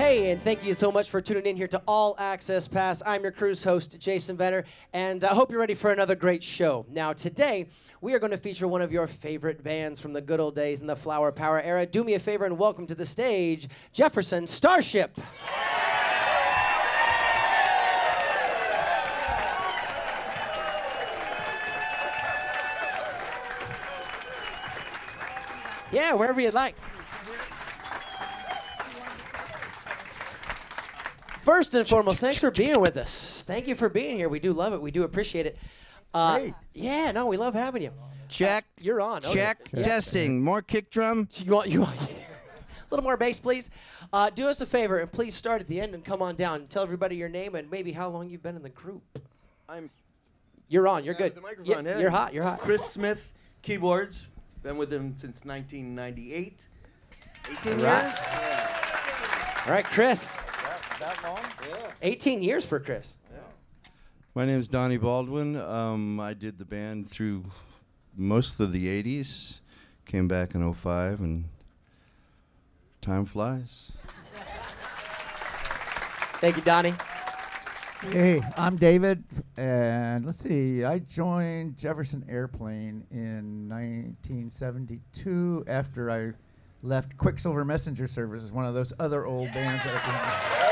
Hey, and thank you so much for tuning in here to All Access Pass. I'm your cruise host, Jason Venner, and I hope you're ready for another great show. Now, today, we are going to feature one of your favorite bands from the good old days in the Flower Power era. Do me a favor and welcome to the stage, Jefferson Starship. Yeah, wherever you'd like. First and foremost, thanks for being with us. Thank you for being here. We do love it. We do appreciate it. Great. Yeah, no, we love having you. Check. You're on. Okay. Check. Yeah. Testing. More kick drum. You want a little more bass, please? Do us a favor and please start at the end and come on down and tell everybody your name and maybe how long you've been in the group. You're on. You're good. The microphone. Yeah, Yeah. you're hot. You're hot. Chris Smith, keyboards. Been with him since 1998. 18 years. Right. All right, Chris. That long? Yeah. 18 years for Chris. My name's Donnie Baldwin. I did the band through most of the 80s. Came back in 05, and time flies. Thank you, Donnie. Hey, I'm David, and let's see, I joined Jefferson Airplane in 1972 after I left Quicksilver Messenger Services, one of those other old bands that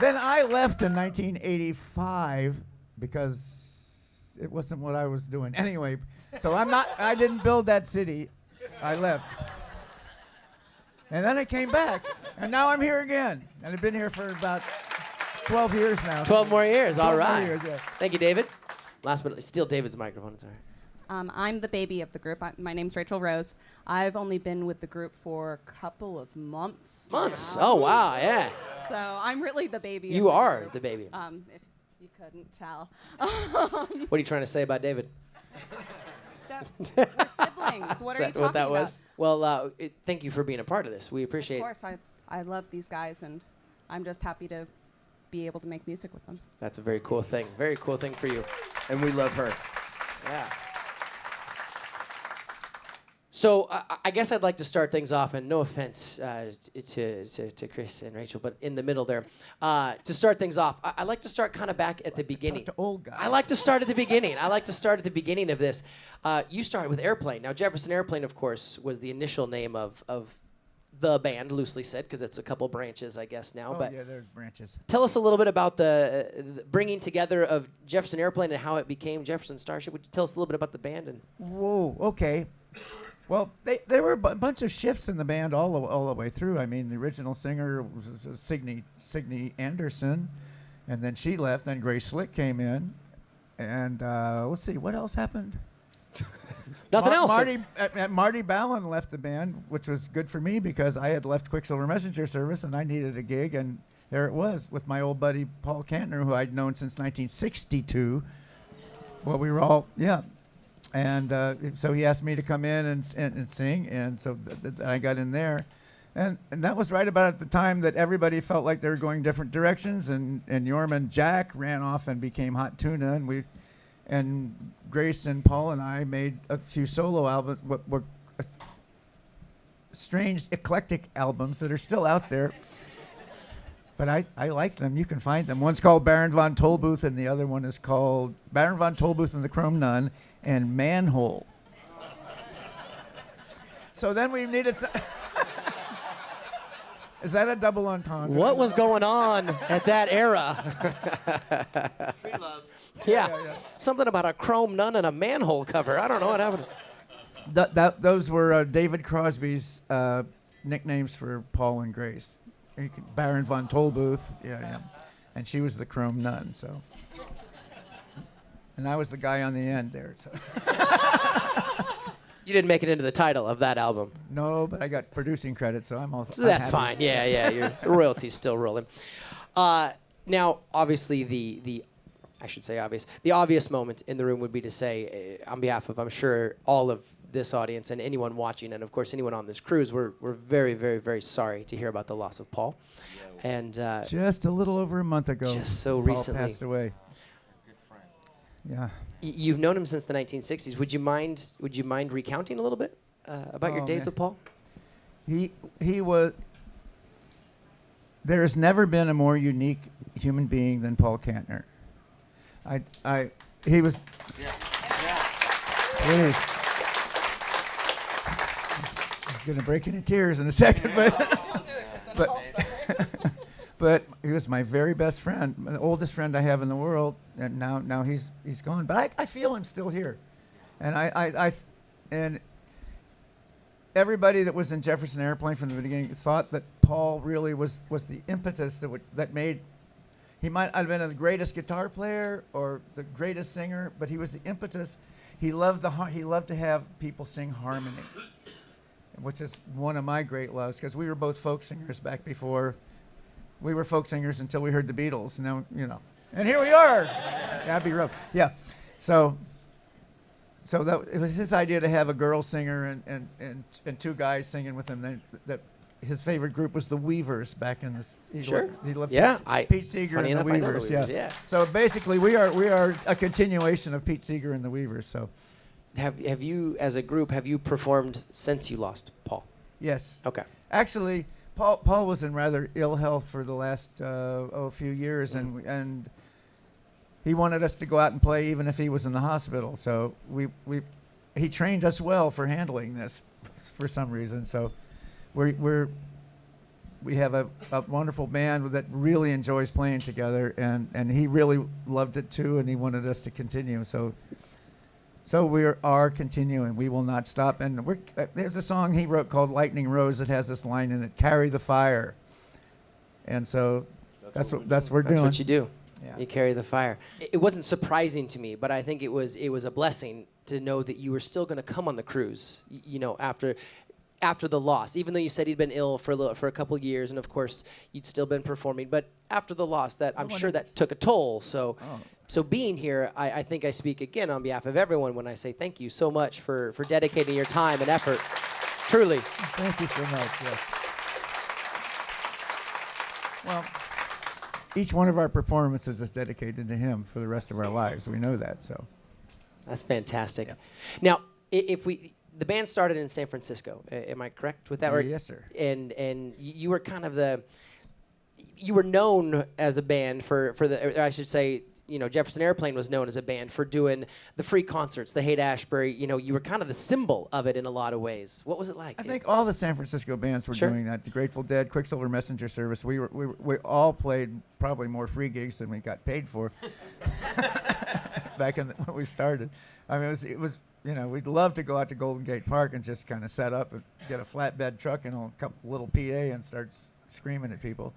Then I left in 1985 because it wasn't what I was doing. Anyway, so I didn't build that city. I left. And then I came back, and now I'm here again. And I've been here for about 12 years now. 12 more years. 12 All more right. years, yeah. Thank you, David. Last but steal David's microphone. Sorry. I'm the baby of the group. My name's Rachel Rose. I've only been with the group for a couple of months. Months. now. Oh, wow. Yeah. So I'm really the baby. You of the are group, the baby. If you couldn't tell. What are you trying to say about David? We're siblings. What Is are you that what that talking was? Well, thank you for being a part of this. We about? appreciate Of it. course, I love these guys, and I'm just happy to be able to make music with them. That's a very cool thing. Very cool thing for you. And we love her. Yeah. So I guess I'd like to start things off, and no offense to Chris and Rachel, but in the middle there. To start things off, I like to start kind of back at the beginning. Talk to old guys. I like to start at the beginning. I like to start at the beginning of this. You started with Airplane. Now, Jefferson Airplane, of course, was the initial name of the band, loosely said, because it's a couple branches, I guess, now. Oh, but yeah, there's branches. tell us a little bit about the bringing together of Jefferson Airplane and how it became Jefferson Starship. Would you tell us a little bit about the band? And Whoa, okay. Well, there were a bunch of shifts in the band all the way through. I mean, the original singer was Signe Anderson, and then she left. Then Grace Slick came in, and let's see, what else happened? nothing else. Marty Ballin left the band, which was good for me because I had left Quicksilver Messenger Service and I needed a gig, and there it was with my old buddy Paul Kantner, who I'd known since 1962. Well, we were all, yeah. And so he asked me to come in and sing, and so I got in there. And that was right about at the time that everybody felt like they were going different directions, and Yorman Jack ran off and became Hot Tuna, and Grace and Paul and I made a few solo albums, what were strange, eclectic albums that are still out there. But I like them. You can find them. One's called Baron von Tolbooth, and the other one is called Baron von Tolbooth and the Chrome Nun and Manhole. So then we needed Is that a double entendre? What was going on at that era? Free love. Yeah. Something about a chrome nun and a manhole cover. I don't know what happened. Those were David Crosby's nicknames for Paul and Grace. Baron von Tolbooth, yeah. And she was the Chrome Nun, so. And I was the guy on the end there. So. You didn't make it into the title of that album. No, but I got producing credit, so I'm also. So that's fine. Yeah. Your royalties still rolling. Now, obviously, the obvious moment in the room would be to say, on behalf of, I'm sure, all of this audience and anyone watching, and of course anyone on this cruise, we're very, very, very sorry to hear about the loss of Paul. And just a little over a month ago. Just so Paul recently. passed away. Good friend. Yeah. You've known him since the 1960s. Would you mind recounting a little bit about your days with Paul? He was there has never been a more unique human being than Paul Kantner. He was. Yeah. Please. I'm gonna break into tears in a second, but he was my very best friend, the oldest friend I have in the world, and now he's gone. But I feel him still here, and and everybody that was in Jefferson Airplane from the beginning thought that Paul really was the impetus that made. He might have been the greatest guitar player or the greatest singer, but he was the impetus. He loved to have people sing harmony, which is one of my great loves, because we were both folk singers back before. We were folk singers until we heard the Beatles. Now, and here we are. Abbey Road. Yeah. So that it was his idea to have a girl singer and two guys singing with him. That his favorite group was the Weavers back in this. Sure. He loved Yeah. Pete Seeger and the Weavers. Yeah. So basically, we are a continuation of Pete Seeger and the Weavers. So. Have you, as a group, performed since you lost Paul? Yes. Okay. Actually, Paul was in rather ill health for the last few years, and he wanted us to go out and play even if he was in the hospital. So he trained us well for handling this for some reason. So we have a wonderful band that really enjoys playing together, and he really loved it too, and he wanted us to continue. So we are continuing. We will not stop. And there's a song he wrote called "Lightning Rose" that has this line in it: "Carry the fire." And so that's what we're doing. That's what you do. Yeah. You carry the fire. It wasn't surprising to me, but I think it was a blessing to know that you were still going to come on the cruise. After the loss, even though you said he'd been ill for a couple of years, and of course you'd still been performing, but after the loss, that I'm sure that took a toll. So being here, I think I speak again on behalf of everyone when I say thank you so much for dedicating your time and effort. Truly. Thank you so much. Yes. Well, each one of our performances is dedicated to him for the rest of our lives. We know that. So that's fantastic. Yeah. Now, the band started in San Francisco. Am I correct with that? Yes, sir. And you were kind of you were known as a band for I should say, Jefferson Airplane was known as a band for doing the free concerts, the Haight-Ashbury. You were kind of the symbol of it in a lot of ways. What was it like? I think all the San Francisco bands were doing that. The Grateful Dead, Quicksilver Messenger Service. We all played probably more free gigs than we got paid for back when we started. I mean, it was. We'd love to go out to Golden Gate Park and just kind of set up and get a flatbed truck and a couple little PA and start screaming at people.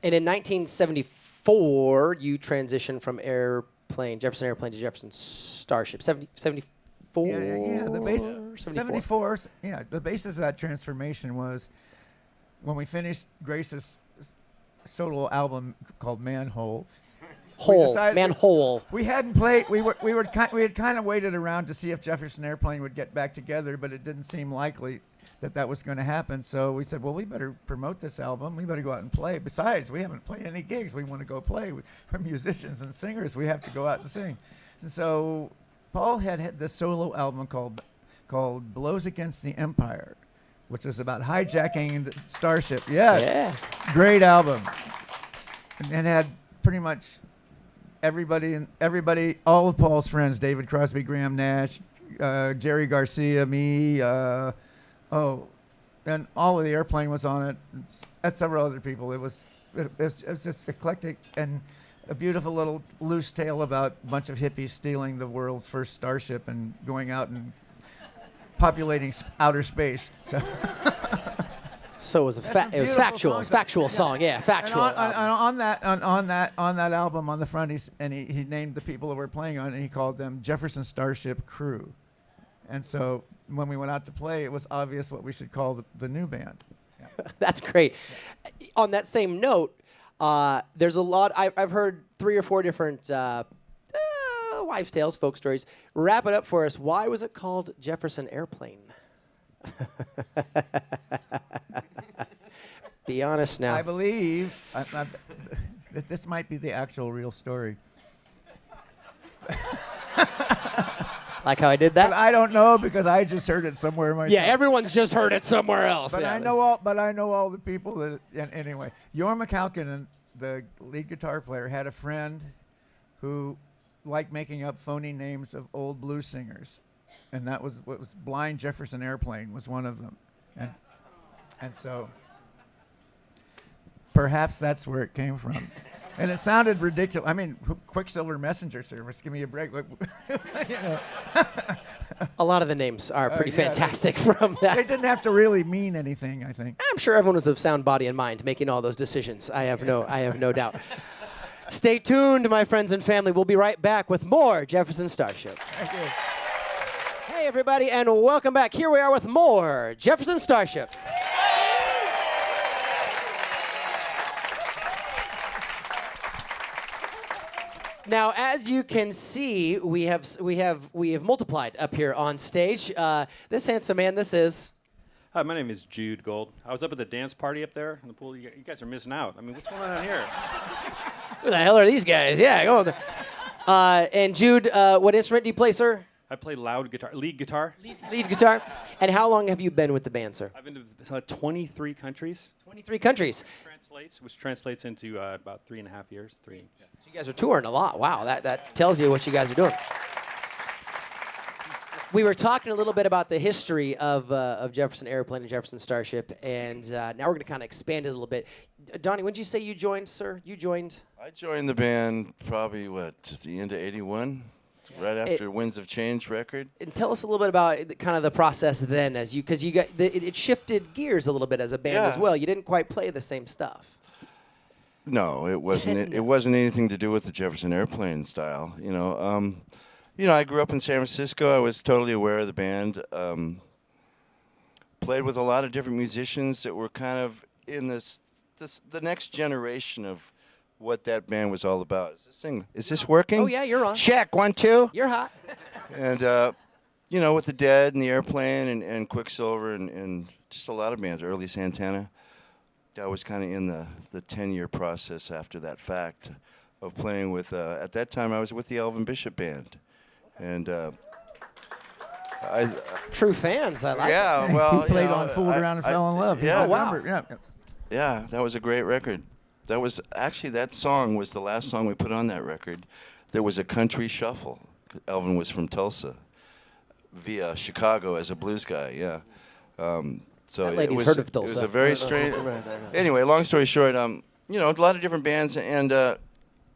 And in 1974, you transitioned from Jefferson Airplane to Jefferson Starship. 74? Yeah, the base, 74. Yeah, the basis of that transformation was when we finished Grace's solo album called Manhole. Manhole. We hadn't played. We had kind of waited around to see if Jefferson Airplane would get back together, but it didn't seem likely that was going to happen. So we said, well, we better promote this album. We better go out and play. Besides, we haven't played any gigs. We want to go play. We're musicians and singers. We have to go out and sing. And so Paul had this solo album called "Blows Against the Empire," which was about hijacking the Starship. Yeah. Great album. And it had pretty much everybody, all of Paul's friends, David Crosby, Graham Nash, Jerry Garcia, me, and all of the Airplane was on it, and several other people. It was just eclectic and a beautiful little loose tale about a bunch of hippies stealing the world's first starship and going out and populating outer space. So it was factual song. Yeah, factual. And on that album on the front, he named the people that we're playing on, and he called them Jefferson Starship Crew. And so when we went out to play, it was obvious what we should call the new band. Yeah. That's great. On that same note, there's a lot. I've heard 3 or 4 different wives' tales, folk stories. Wrap it up for us. Why was it called Jefferson Airplane? Be honest now. I believe this might be the actual real story. Like how I did But that? I don't know because I just heard it somewhere myself. Yeah, everyone's just heard it somewhere else. But yeah. I know all the people that. And anyway, Jorn McCalkin, the lead guitar player, had a friend who liked making up phony names of old blues singers, and that was what was Blind Jefferson Airplane was one of them, and so perhaps that's where it came from. And it sounded ridiculous. I mean, Quicksilver Messenger Service, give me a break. Look, you know. A lot of the names are pretty yeah, fantastic from They that. didn't have to really mean anything, I think. I'm sure everyone was of sound body and mind making all those decisions. I have no doubt. Stay tuned, my friends and family. We'll be right back with more Jefferson Starship. Thank you. Hey, everybody, and welcome back. Here we are with more Jefferson Starship. Now, as you can see, we have multiplied up here on stage. This handsome man, this is. Hi, my name is Jude Gold. I was up at the dance party up there in the pool. You guys are missing out. I mean, what's going on here? Who the hell are these guys? Yeah, go there. And Jude, what instrument do you play, sir? I play lead guitar. Lead guitar. And how long have you been with the band, sir? I've been to 23 countries. 23 countries. Which translates into about 3.5 years. So you guys are touring a lot. Wow, that tells you what you guys are doing. We were talking a little bit about the history of Jefferson Airplane and Jefferson Starship, and now we're going to kind of expand it a little bit. Donnie, when did you say you joined, sir? You joined? I joined the band probably, at the end of 81, right after Winds of Change record. And tell us a little bit about kind of the process then, because you got it shifted gears a little bit as a band as well. You didn't quite play the same stuff. No, it wasn't. It wasn't anything to do with the Jefferson Airplane style. I grew up in San Francisco. I was totally aware of the band. Played with a lot of different musicians that were kind of in the next generation of what that band was all about. Is this working? Oh yeah, you're on. Check 1 2. You're hot. And with the Dead and the Airplane and Quicksilver and just a lot of bands, early Santana. I was kind of in the 10-year process after that fact of playing with. At that time, I was with the Elvin Bishop Band, and True fans, I like it. yeah, well, He played on Fooled Around and Fell in Love. Yeah. He's a Oh, wow. member. Yeah. Yeah, that was a great record. That was actually, that song was the last song we put on that record. There was a country shuffle. Elvin was from Tulsa, via Chicago as a blues guy. Yeah. So That lady's it was, heard of It was Tulsa. a very strange. Anyway, long story short, a lot of different bands, and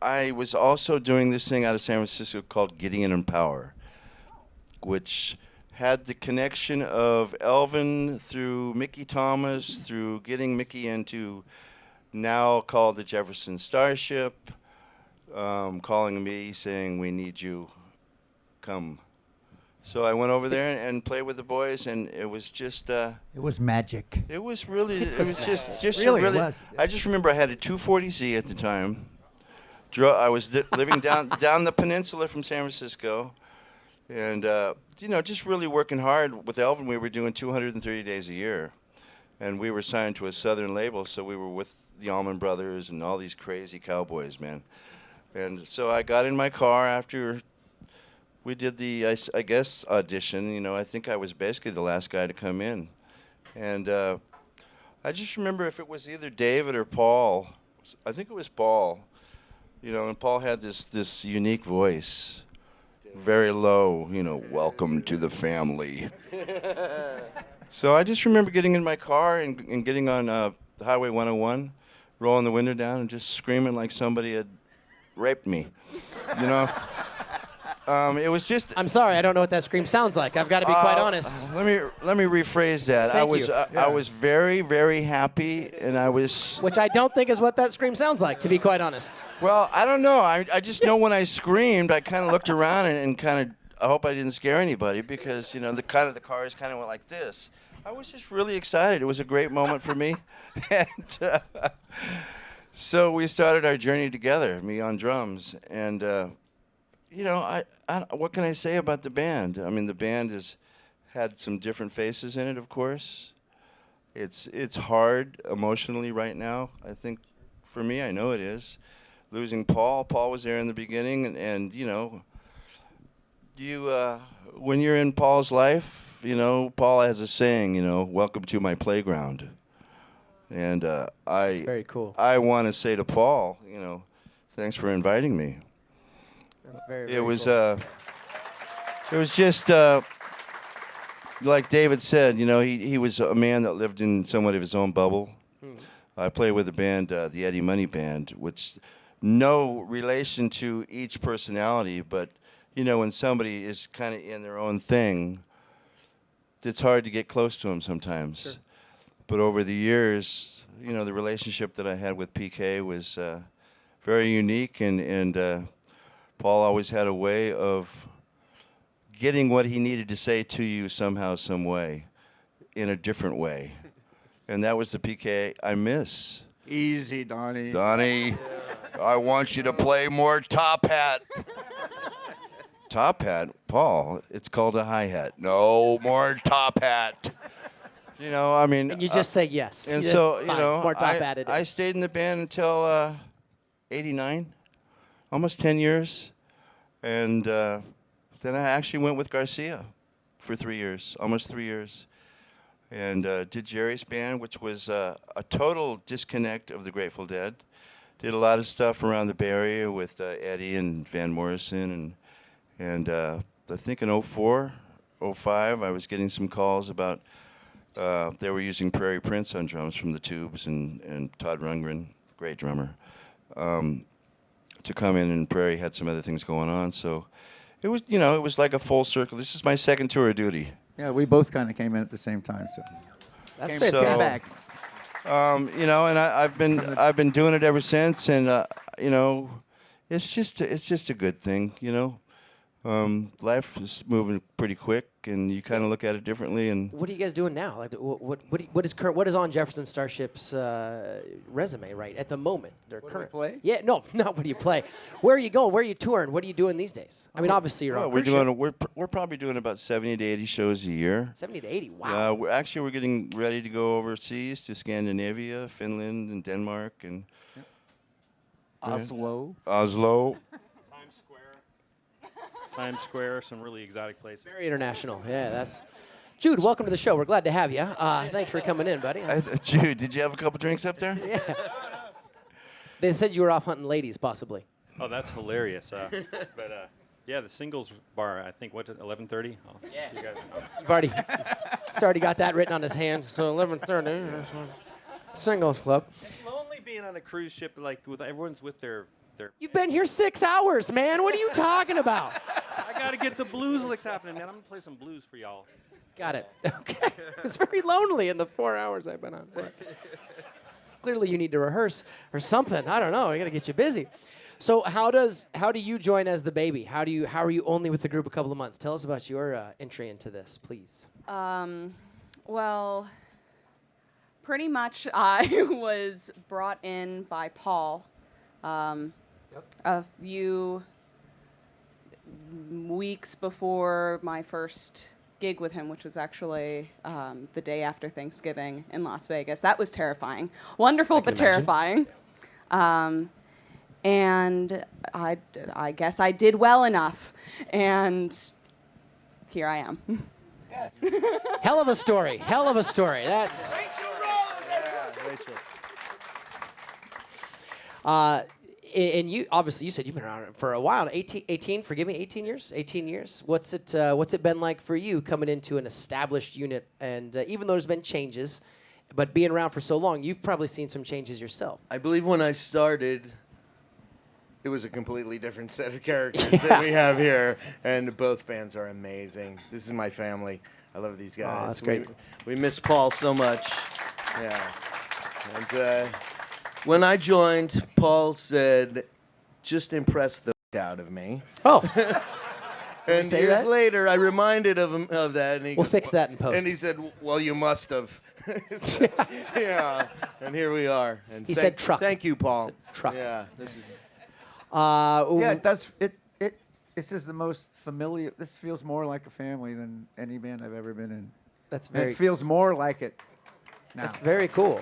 I was also doing this thing out of San Francisco called Gideon and Power, which had the connection of Elvin through Mickey Thomas, through getting Mickey into now called the Jefferson Starship, calling me saying, "We need you, come." So I went over there and played with the boys, and it was just. It was magic. It was really. It was just Really, it really. was. I just remember I had a 240Z at the time. I was living down the peninsula from San Francisco, and just really working hard with Elvin. We were doing 230 days a year, and we were signed to a Southern label, so we were with the Allman Brothers and all these crazy cowboys, man. And so I got in my car after we did the, I guess, audition. I think I was basically the last guy to come in. And I just remember if it was either David or Paul. I think it was Paul. And Paul had this unique voice, very low, welcome to the family. So I just remember getting in my car and getting on Highway 101, rolling the window down and just screaming like somebody had raped me, It was just. I'm sorry, I don't know what that scream sounds like. I've got to be quite honest. Let me rephrase that. Thank you. I was very, very happy, and I was. Which I don't think is what that scream sounds like, to be quite honest. Well, I don't know. I just know when I screamed, I kind of looked around and kind of. I hope I didn't scare anybody because the cars kind of went like this. I was just really excited. It was a great moment for me, and so we started our journey together. Me on drums, and what can I say about the band? I mean, the band has had some different faces in it, of course. It's hard emotionally right now. I think for me, I know it is. Losing Paul. Paul was there in the beginning, and when you're in Paul's life, Paul has a saying, welcome to my playground. And That's very cool. I want to say to Paul, thanks for inviting me. That's very, It was cool. it was just like David said, he was a man that lived in somewhat of his own bubble. I play with a band, the Eddie Money Band, which no relation to each personality, but when somebody is kind of in their own thing, it's hard to get close to them sometimes. Sure. But over the years, the relationship that I had with PK was very unique, and Paul always had a way of getting what he needed to say to you somehow, some way, in a different way. And that was the PK I miss. Easy, Donnie. Donnie, I want you to play more top hat. Top hat? Paul, it's called a hi-hat. No, more top hat. And you just say yes. And You so, just, fine, more top hat it I is. stayed in the band until 89, almost 10 years. And then I actually went with Garcia for 3 years, almost 3 years. And did Jerry's band, which was a total disconnect of the Grateful Dead. Did a lot of stuff around the Bay Area with Eddie and Van Morrison. And I think in 04, 05, I was getting some calls about they were using Prairie Prince on drums from the Tubes and Todd Rundgren, great drummer, to come in, and Prairie had some other things going on. So it was like a full circle. This is my second tour of duty. Yeah, we both kind of came in at the same time. So That's came fantastic. back. And I've been doing it ever since, and it's just a good thing, Life is moving pretty quick, and you kind of look at it differently. And What are you guys doing now? Like, what is on Jefferson Starship's resume right at the moment? Their What do we current play? Yeah, no, not what do you play. Where are you going? Where are you touring? What are you doing these days? I mean, obviously you're on. we're cruise ship. doing we're probably doing about 70 to 80 shows a year. 70 to 80. Wow. We're getting ready to go overseas to Scandinavia, Finland, and Denmark, and Oslo. Oslo. Times Square, some really exotic places. Very international. Yeah, that's. Jude, welcome to the show. We're glad to have you. Thanks for coming in, buddy. Jude, did you have a couple drinks up there? Yeah. They said you were off hunting ladies, possibly. Oh, that's hilarious. But yeah, the singles bar, I think, 11:30? Yeah. See you guys. You've already got that written on his hand. So 11:30. Singles club. It's lonely being on a cruise ship, like everyone's with their. You've been here 6 hours, man. What are you talking about? I gotta get the blues licks happening, man. I'm gonna play some blues for y'all. Got it. Okay. It's very lonely in the 4 hours I've been on. But clearly, you need to rehearse or something. I don't know. I got to get you busy. So, how do you join as the baby? How are you only with the group a couple of months? Tell us about your entry into this, please. Well, pretty much I was brought in by Paul a few weeks before my first gig with him, which was actually the day after Thanksgiving in Las Vegas. That was terrifying. Wonderful, but terrifying. And I guess I did well enough. And here I am. Hell of a story. Hell of a story. That's. And you obviously you said you've been around for a while. 18, forgive me, 18 years? 18 years. What's it been like for you coming into an established unit? And even though there's been changes, but being around for so long, you've probably seen some changes yourself. I believe when I started, it was a completely different set of characters that we have here, and both bands are amazing. This is my family. I love these guys. That's great. We miss Paul so much. Yeah. And when I joined, Paul said, "Just impress the out of me." Oh, And say years that? later, I reminded him of that, and he we'll goes, fix that in post. And he said, "Well, you must have." So, yeah, and here we are. And He said truck. Thank you, Paul. He said truck. Yeah, this is. Yeah, it does. This is the most familiar. This feels more like a family than any band I've ever been in. That's And very. it feels more like it now. That's very cool.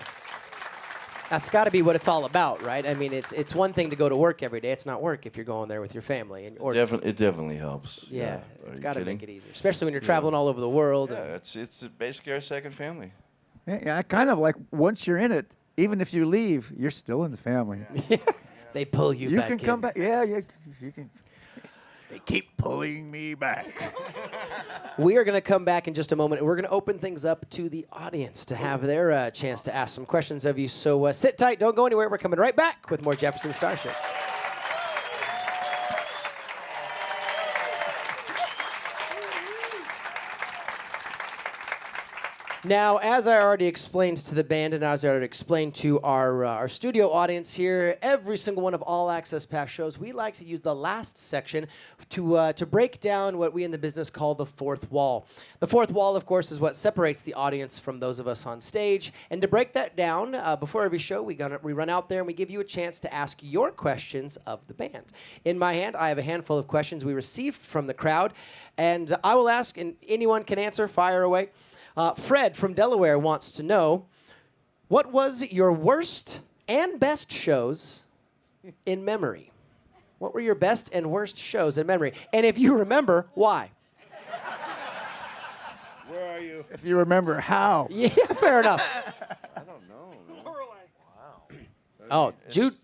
That's got to be what it's all about, right? I mean, it's one thing to go to work every day. It's not work if you're going there with your family. And, or It definitely helps. yeah, Are it's you got to kidding? make it easier, especially when you're traveling all over the world. Yeah, it's basically our second family. Yeah, I kind of like once you're in it, even if you leave, you're still in the family. They pull you You back can in. come back. Yeah, you can. They keep pulling me back. We are going to come back in just a moment. We're going to open things up to the audience to have their chance to ask some questions of you. So sit tight. Don't go anywhere. We're coming right back with more Jefferson Starship. Now, as I already explained to the band and as I already explained to our studio audience here, every single one of All Access Pass shows, we like to use the last section to break down what we in the business call the fourth wall. The fourth wall, of course, is what separates the audience from those of us on stage. And to break that down, before every show, we run out there and we give you a chance to ask your questions of the band. In my hand, I have a handful of questions we received from the crowd, and I will ask, and anyone can answer. Fire away. Fred from Delaware wants to know, what was your worst and best shows in memory? What were your best and worst shows in memory? And if you remember, why? Where are you? If you remember how. Yeah, fair enough. I don't know. Man. Oh, Jude,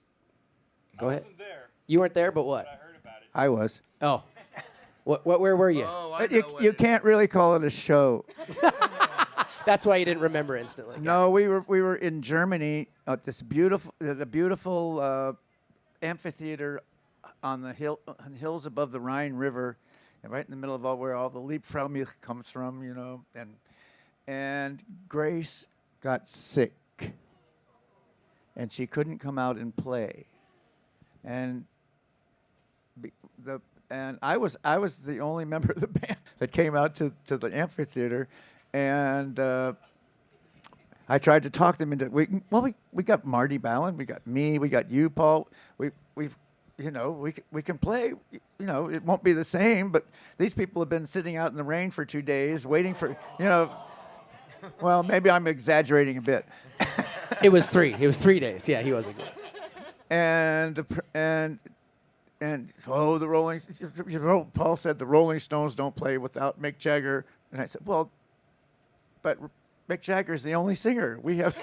go ahead. there. You weren't there, but what? heard about it. I was. Oh, where were you? Oh, But you can't really call it a show. That's why you didn't remember instantly. No, we were in Germany at this beautiful amphitheater on the hills above the Rhine River, and right in the middle of where all the Liebfraumilch comes from, you know, and Grace got sick, and she couldn't come out and play, and I was the only member of the band that came out to the amphitheater. And I tried to talk them into we got Marty Ballin, we got me, we got you, Paul. We can play. You know, it won't be the same, but these people have been sitting out in the rain for 2 days waiting for, you know. Well, maybe I'm exaggerating a bit. It was 3. It was 3 days. Yeah, he wasn't good. And so the Paul said the Rolling Stones don't play without Mick Jagger, and I said, well, but Mick Jagger's the only singer we have.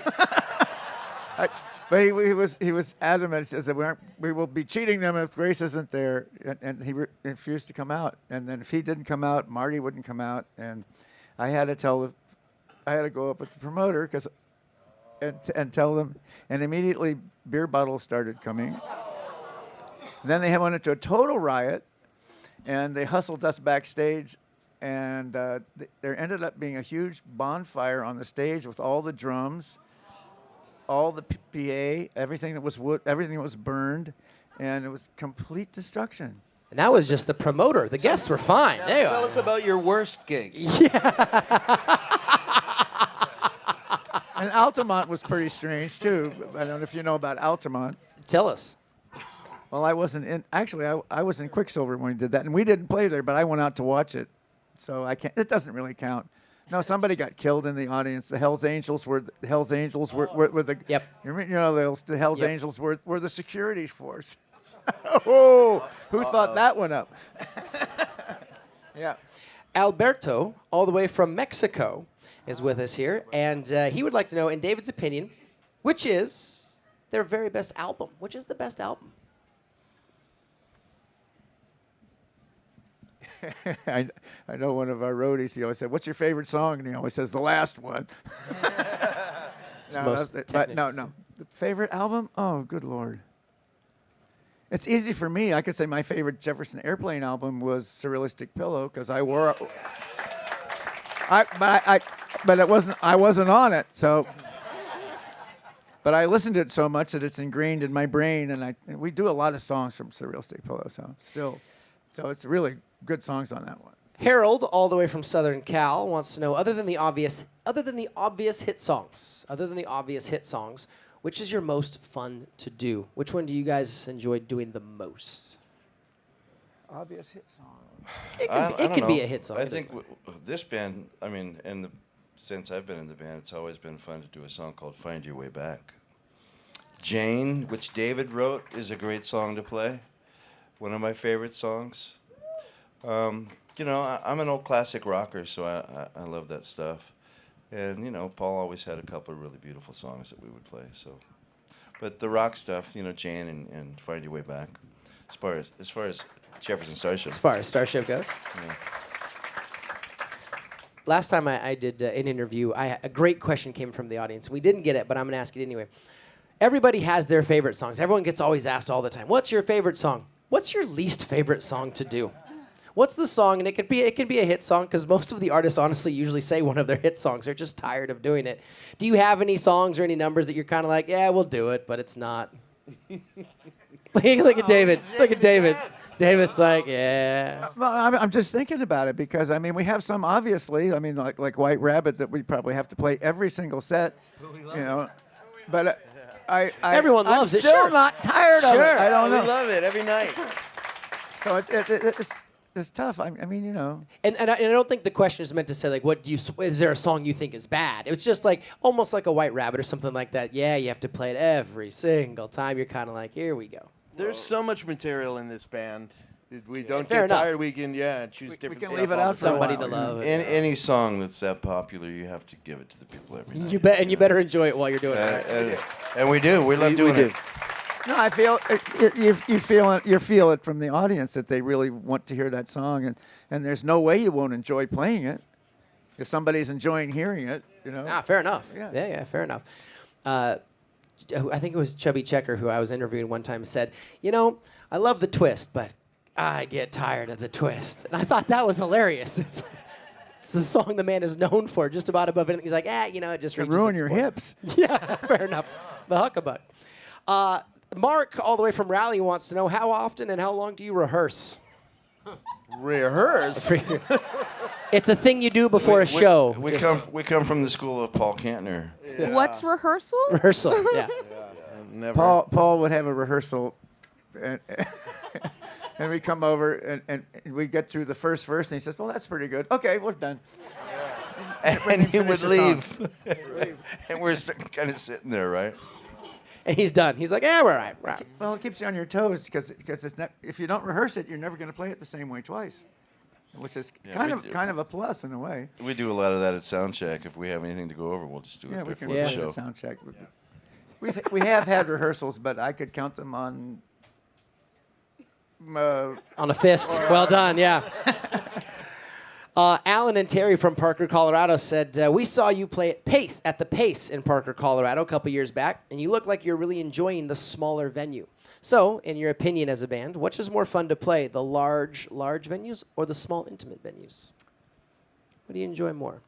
But he was adamant. He says that we will be cheating them if Grace isn't there, and he refused to come out. And then if he didn't come out, Marty wouldn't come out, and I had to go up with the promoter and tell them, and immediately beer bottles started coming. Then they went into a total riot, and they hustled us backstage, and there ended up being a huge bonfire on the stage with all the drums, all the PA, everything that was wood, everything that was burned, and it was complete destruction. And that was just the promoter. The guests were fine. There you Tell are. us about your worst gig. And Altamont was pretty strange, too. I don't know if you know about Altamont. Tell us. Well, I wasn't in. Actually, I was in Quicksilver when we did that, and we didn't play there, but I went out to watch it, so I can't. It doesn't really count. No, somebody got killed in the audience. The Hells Angels were the. Yep. You know, the Hells Yep. Angels were the security force. Oh, who thought that one up? Yeah. Alberto, all the way from Mexico, is with us here, and he would like to know, in David's opinion, which is their very best album? Which is the best album? I know one of our roadies, he always said, "What's your favorite song?" And he always says, "The last one." most but technical no. The favorite album? Oh, good Lord. It's easy for me. I could say my favorite Jefferson Airplane album was Surrealistic Pillow because I wore but it wasn't. I wasn't on it, so. But I listened to it so much that it's ingrained in my brain, and we do a lot of songs from Surrealistic Pillow, so it's really good songs on that one. Harold, all the way from Southern Cal, wants to know, other than the obvious hit songs, which is your most fun to do? Which one do you guys enjoy doing the most? Obvious hit song. It I can don't be know. a hit song. I either think way. this band, since I've been in the band, it's always been fun to do a song called Find Your Way Back. Jane, which David wrote, is a great song to play. One of my favorite songs. You know, I'm an old classic rocker, so I love that stuff. And, you know, Paul always had a couple of really beautiful songs that we would play. So, but the rock stuff, you know, Jane and Find Your Way Back. As far as Jefferson Starship. As far as Starship goes. Yeah. Last time I did an interview, a great question came from the audience. We didn't get it, but I'm going to ask it anyway. Everybody has their favorite songs. Everyone gets always asked all the time, what's your favorite song? What's your least favorite song to do? What's the song? And it can be a hit song, because most of the artists honestly usually say one of their hit songs. They're just tired of doing it. Do you have any songs or any numbers that you're kind of like, yeah, we'll do it, but it's not? Look at David. Look at David. David's like, yeah. Well, I'm just thinking about it because, I mean, we have some, obviously, I mean, like White Rabbit that we probably have to play every single set, you know. But Everyone loves I'm it, still sure. not tired of it. Sure. I don't We know. love it every night. So it's tough. I mean, you know. And I don't think the question is meant to say, like, is there a song you think is bad? It's just like, almost like a White Rabbit or something like that. Yeah, you have to play it every single time. You're kind of like, here we go. There's so much material in this band. We don't Fair get enough. tired. We can choose different can stuff leave it all out the for a time. Somebody while, to you know. love it. Any song that's that popular, you have to give it to the people every night. You better enjoy it while you're doing it. Right? And we do. We love doing it. No, I feel you feel it from the audience that they really want to hear that song, and there's no way you won't enjoy playing it if somebody's enjoying hearing it. You know. Fair enough. Yeah. Yeah, fair enough. I think it was Chubby Checker who I was interviewing one time said, you know, I love the twist, but I get tired of the twist. And I thought that was hilarious. It's the song the man is known for, just about above anything. He's like, you know, it just Can reaches ruin its your point. hips. Yeah, fair enough. The huckabuck. Mark, all the way from Raleigh, wants to know, how often and how long do you rehearse? Rehearse. It's a thing you do before a show. We come from the school of Paul Kantner. What's rehearsal? Rehearsal, yeah. Never. Paul would have a rehearsal, and we come over and we get through the first verse, and he says, "Well, that's pretty good. Okay, we're done." And he would finish the leave. And we're kind of sitting there, right? And he's done. He's like, we're all right. Well, it keeps you on your toes because it's not, if you don't rehearse it, you're never going to play it the same way twice, which is kind of a plus in a way. We do a lot of that at sound check. If we have anything to go over, we'll just do Yeah, it we can before play the it show. at sound check. We have had rehearsals, but I could count them on. On a fist. Well done, yeah. Alan and Terry from Parker, Colorado said, we saw you play at the Pace in Parker, Colorado a couple years back, and you look like you're really enjoying the smaller venue. So, in your opinion as a band, which is more fun to play, the large venues or the small, intimate venues? What do you enjoy more?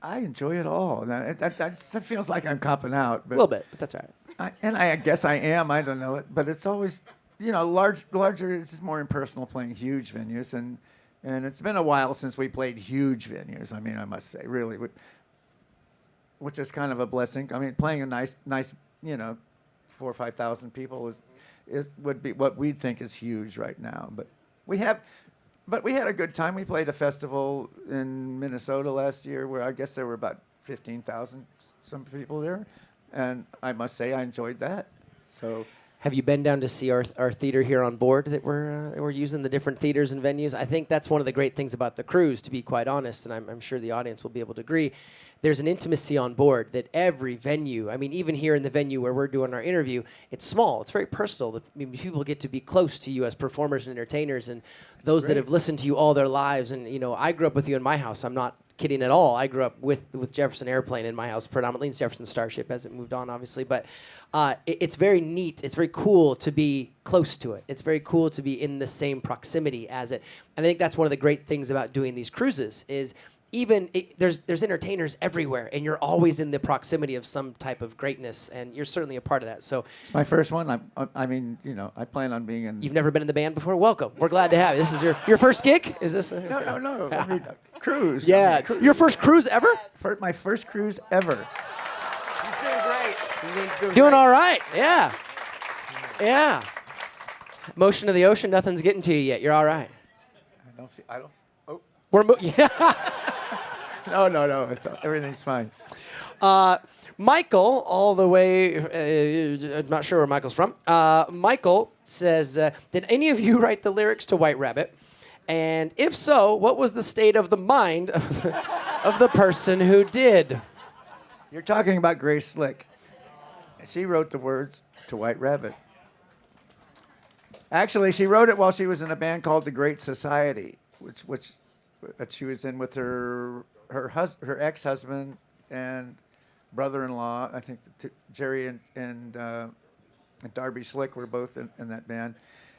I enjoy it all. Now, that feels like I'm copping out. A little bit, but that's all right. I guess I am. I don't know it, but it's always, you know, larger. It's just more impersonal playing huge venues, and it's been a while since we played huge venues. I mean, I must say, really, which is kind of a blessing. I mean, playing a nice, you know, 4,000 or 5,000 people would be what we'd think is huge right now. But we had a good time. We played a festival in Minnesota last year where I guess there were about 15,000 some people there, and I must say I enjoyed that. So. Have you been down to see our theater here on board that we're using, the different theaters and venues? I think that's one of the great things about the cruise, to be quite honest, and I'm sure the audience will be able to agree. There's an intimacy on board that every venue, I mean, even here in the venue where we're doing our interview, it's small. It's very personal. People get to be close to you as performers and entertainers, and those that have listened to you all their lives. And, you know, I grew up with you in my house. I'm not kidding at all. I grew up with Jefferson Airplane in my house, predominantly. It's Jefferson Starship as it moved on, obviously. But it's very neat. It's very cool to be close to it. It's very cool to be in the same proximity as it. And I think that's one of the great things about doing these cruises is there's entertainers everywhere, and you're always in the proximity of some type of greatness, and you're certainly a part of that. So It's my first one. I mean, you know, I plan on being in. you've never been in the band before? Welcome. We're glad to have you. This is your first gig? Is this? No. I mean, cruise. Yeah. Your first cruise ever? My first cruise ever. He's doing great. He's Doing all right. Yeah. Yeah. Motion of the ocean, nothing's getting to you yet. You're all right. Oh. Yeah. No. Everything's fine. Michael, all the way, I'm not sure where Michael's from. Michael says, did any of you write the lyrics to White Rabbit? And if so, what was the state of the mind of the person who did? You're talking about Grace Slick. She wrote the words to White Rabbit. Actually, she wrote it while she was in a band called The Great Society, which she was in with her ex-husband and brother-in-law. I think Jerry and Darby Slick were both in that band.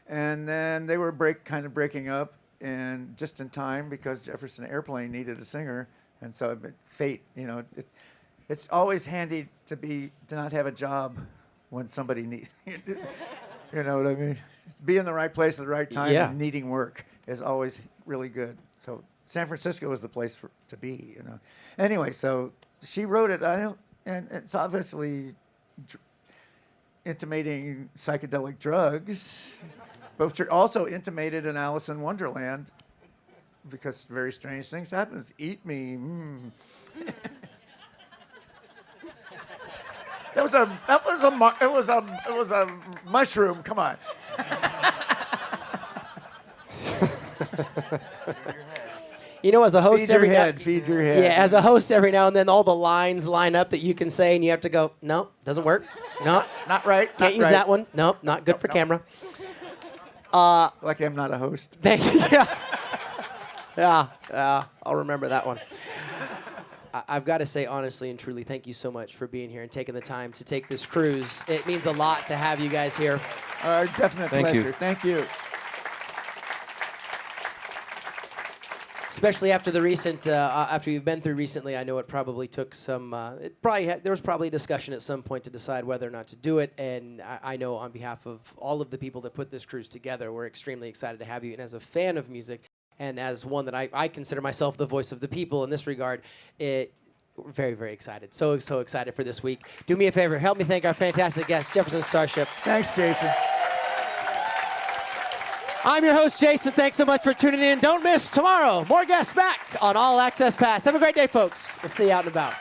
And then they were breaking up, and just in time because Jefferson Airplane needed a singer, and so fate, it's always handy to not have a job when somebody needs. You know what I mean? Be in the right place at the right time and needing work is always really good. So San Francisco is the place to be, Anyway, so she wrote it. And it's obviously intimating psychedelic drugs, but also intimated in Alice in Wonderland because very strange things happen. Eat me. Mm. It was a mushroom. Come on. As a host, feed your head. Yeah, as a host, every now and then all the lines line up that you can say, and you have to go, no, doesn't work. No, not right. Can't use that one. No, not good for camera. Like I'm not a host. Thank you. Yeah, I'll remember that one. I've got to say, honestly and truly, thank you so much for being here and taking the time to take this cruise. It means a lot to have you guys here. Our definite pleasure. Thank you. Especially after the recent, after you've been through recently, I know it probably took some. There was probably a discussion at some point to decide whether or not to do it. And I know on behalf of all of the people that put this cruise together, we're extremely excited to have you. And as a fan of music, and as one that I consider myself the voice of the people in this regard, we're very, very excited. So excited for this week. Do me a favor, help me thank our fantastic guest, Jefferson Starship. Thanks, Jason. I'm your host, Jason. Thanks so much for tuning in. Don't miss tomorrow. More guests back on All Access Pass. Have a great day, folks. We'll see you out and about.